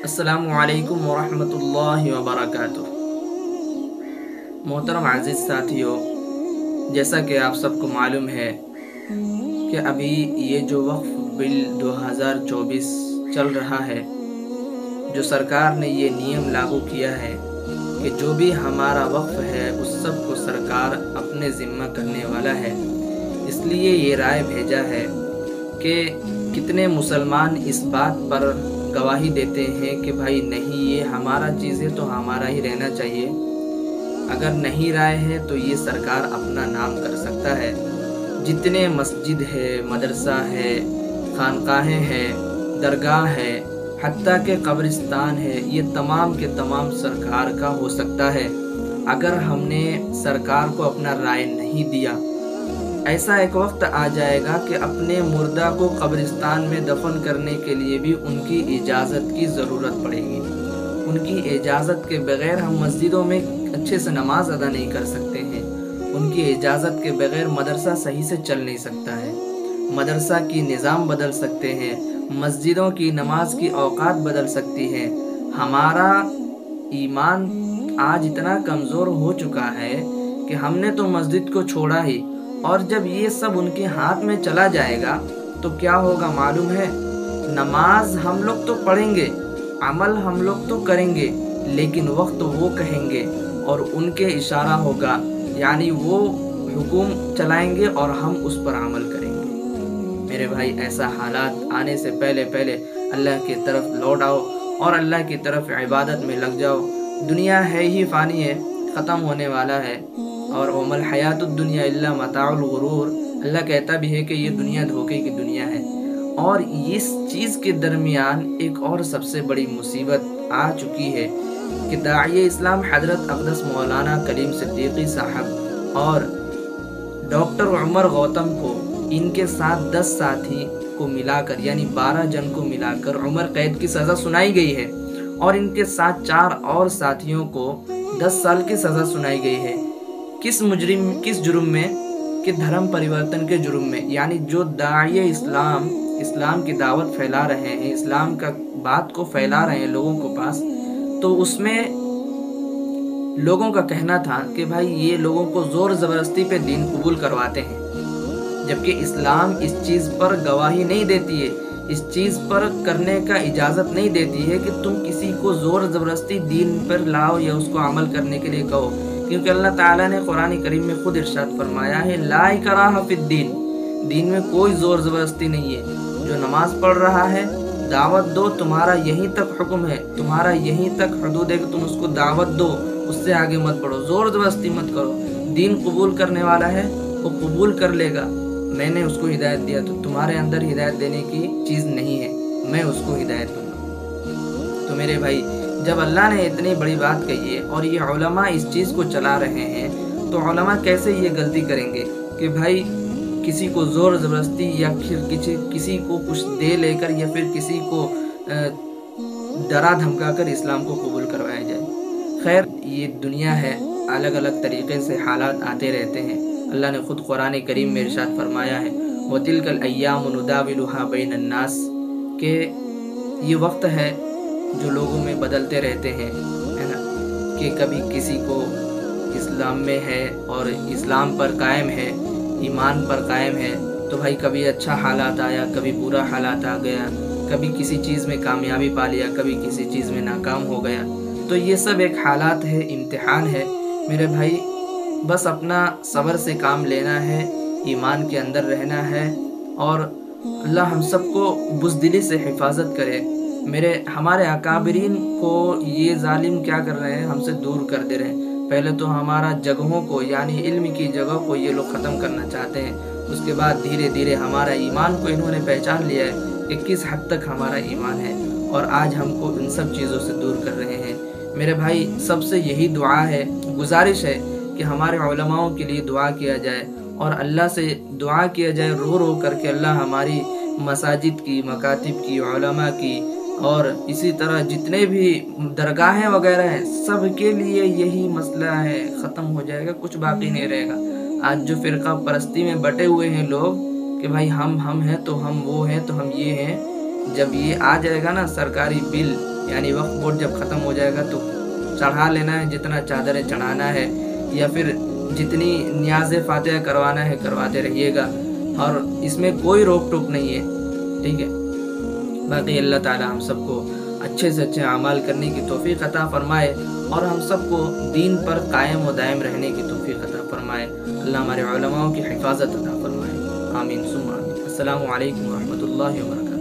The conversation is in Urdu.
السلام علیکم ورحمۃ اللہ وبرکاتہ۔ محترم عزیز ساتھیوں، جیسا کہ آپ سب کو معلوم ہے کہ ابھی یہ جو وقف بل 2024 چل رہا ہے، جو سرکار نے یہ نیم لاگو کیا ہے کہ جو بھی ہمارا وقف ہے اس سب کو سرکار اپنے ذمہ کرنے والا ہے، اس لیے یہ رائے بھیجا ہے کہ کتنے مسلمان اس بات پر گواہی دیتے ہیں کہ بھائی نہیں، یہ ہمارا چیز ہے تو ہمارا ہی رہنا چاہیے۔ اگر نہیں رائے ہے تو یہ سرکار اپنا نام کر سکتا ہے۔ جتنے مسجد ہے، مدرسہ ہے، خانقاہیں ہیں، درگاہ ہے، حتیٰ کہ قبرستان ہے، یہ تمام کے تمام سرکار کا ہو سکتا ہے۔ اگر ہم نے سرکار کو اپنا رائے نہیں دیا، ایسا ایک وقت آ جائے گا کہ اپنے مردہ کو قبرستان میں دفن کرنے کے لیے بھی ان کی اجازت کی ضرورت پڑے گی۔ ان کی اجازت کے بغیر ہم مسجدوں میں اچھے سے نماز ادا نہیں کر سکتے ہیں۔ ان کی اجازت کے بغیر مدرسہ صحیح سے چل نہیں سکتا ہے۔ مدرسہ کی نظام بدل سکتے ہیں، مسجدوں کی نماز کی اوقات بدل سکتی ہیں۔ ہمارا ایمان آج اتنا کمزور ہو چکا ہے کہ ہم نے تو مسجد کو چھوڑا ہی، اور جب یہ سب ان کے ہاتھ میں چلا جائے گا تو کیا ہوگا معلوم ہے؟ نماز ہم لوگ تو پڑھیں گے، عمل ہم لوگ تو کریں گے، لیکن وقت وہ کہیں گے اور ان کے اشارہ ہوگا، یعنی وہ حکم چلائیں گے اور ہم اس پر عمل کریں گے۔ میرے بھائی، ایسا حالات آنے سے پہلے اللہ کی طرف لوٹ آؤ اور اللہ کی طرف عبادت میں لگ جاؤ۔ دنیا ہے ہی فانی ہے، ختم ہونے والا ہے، اور وَمَا الْحَيَاةُ الدُّنْيَا إِلَّا مَتَاعُ الْغُرُورِ، اللہ کہتا بھی ہے کہ یہ دنیا دھوکے کی دنیا ہے۔ اور اس چیز کے درمیان ایک اور سب سے بڑی مصیبت آ چکی ہے کہ داعی اسلام حضرت اقدس مولانا کلیم صدیقی صاحب اور ڈاکٹر عمر گوتم کو، ان کے ساتھ 10 ساتھی کو ملا کر، یعنی 12 جن کو ملا کر عمر قید کی سزا سنائی گئی ہے، اور ان کے ساتھ 4 اور ساتھیوں کو 10 سال کی سزا سنائی گئی ہے۔ کس جرم میں؟ کہ دھرم پریورتن کے جرم میں، یعنی جو داعی اسلام کی دعوت پھیلا رہے ہیں، اسلام کا بات کو پھیلا رہے ہیں لوگوں کے پاس، تو اس میں لوگوں کا کہنا تھا کہ بھائی یہ لوگوں کو زور زبردستی پہ دین قبول کرواتے ہیں، جبکہ اسلام اس چیز پر گواہی نہیں دیتی ہے، اس چیز پر کرنے کا اجازت نہیں دیتی ہے کہ تم کسی کو زور زبردستی دین پر لاؤ یا اس کو عمل کرنے کے لیے کہو، کیونکہ اللہ تعالیٰ نے قرآن کریم میں خود ارشاد فرمایا ہے، لا اکراہ فی الدین، دین میں کوئی زور زبردستی نہیں ہے۔ جو نماز پڑھ رہا ہے دعوت دو، تمہارا یہیں تک حکم ہے، تمہارا یہیں تک حدود ہے کہ تم اس کو دعوت دو، اس سے آگے مت بڑھو، زور زبردستی مت کرو۔ دین قبول کرنے والا ہے وہ قبول کر لے گا، میں نے اس کو ہدایت دیا تو تمہارے اندر ہدایت دینے کی چیز نہیں ہے، میں اس کو ہدایت دوں گا۔ تو میرے بھائی، جب اللہ نے اتنی بڑی بات کہی ہے اور یہ علماء اس چیز کو چلا رہے ہیں، تو علماء کیسے یہ غلطی کریں گے کہ بھائی کسی کو زور زبردستی یا پھر کسی کو کچھ دے لے کر یا پھر کسی کو ڈرا دھمکا کر اسلام کو قبول کروایا جائے۔ خیر، یہ دنیا ہے، الگ الگ طریقے سے حالات آتے رہتے ہیں۔ اللہ نے خود قرآن کریم میں ارشاد فرمایا ہے، وَتِلْكَ الْأَيَّامُ نُدَاوِلُهَا بَيْنَ النَّاسِ، کہ یہ وقت ہے جو لوگوں میں بدلتے رہتے ہیں، ہے نا، کہ کبھی کسی کو اسلام میں ہے اور اسلام پر قائم ہے، ایمان پر قائم ہے، تو بھائی کبھی اچھا حالات آیا، کبھی برا حالات آ گیا، کبھی کسی چیز میں کامیابی پا لیا، کبھی کسی چیز میں ناکام ہو گیا۔ تو یہ سب ایک حالات ہے، امتحان ہے میرے بھائی۔ بس اپنا صبر سے کام لینا ہے، ایمان کے اندر رہنا ہے، اور اللہ ہم سب کو بزدلی سے حفاظت کرے۔ ہمارے اکابرین کو یہ ظالم کیا کر رہے ہیں، ہم سے دور کر دے رہے ہیں۔ پہلے تو ہمارا جگہوں کو، یعنی علم کی جگہ کو یہ لوگ ختم کرنا چاہتے ہیں، اس کے بعد دھیرے دھیرے ہمارا ایمان کو انہوں نے پہچان لیا ہے کہ کس حد تک ہمارا ایمان ہے، اور آج ہم کو ان سب چیزوں سے دور کر رہے ہیں۔ میرے بھائی، سب سے یہی دعا ہے، گزارش ہے کہ ہمارے علماءوں کے لیے دعا کیا جائے، اور اللہ سے دعا کیا جائے رو رو کر کے، اللہ ہماری مساجد کی، مکاتب کی، علماء کی، اور اسی طرح جتنے بھی درگاہیں وغیرہ ہیں، سب کے لیے یہی مسئلہ ہے، ختم ہو جائے گا، کچھ باقی نہیں رہے گا۔ آج جو فرقہ پرستی میں بٹے ہوئے ہیں لوگ کہ بھائی ہم ہیں تو ہم وہ ہیں تو ہم یہ ہیں، جب یہ آ جائے گا نا سرکاری بل یعنی وقف بورڈ جب ختم ہو جائے گا تو چڑھا لینا ہے، جتنا چادریں چڑھانا ہے یا پھر جتنی نیاز فاتحہ کروانا ہے کرواتے رہیے گا، اور اس میں کوئی روک ٹوک نہیں ہے، ٹھیک ہے۔ باقی اللہ تعالی ہم سب کو اچھے سے اچھے اعمال کرنے کی توفیق عطا فرمائے، اور ہم سب کو دین پر قائم و دائم رہنے کی توفیق عطا فرمائے۔ اللہ ہمارے علماء کی حفاظت عطا فرمائے، آمین ثم آمین۔ السلام علیکم ورحمۃ اللہ وبرکاتہ۔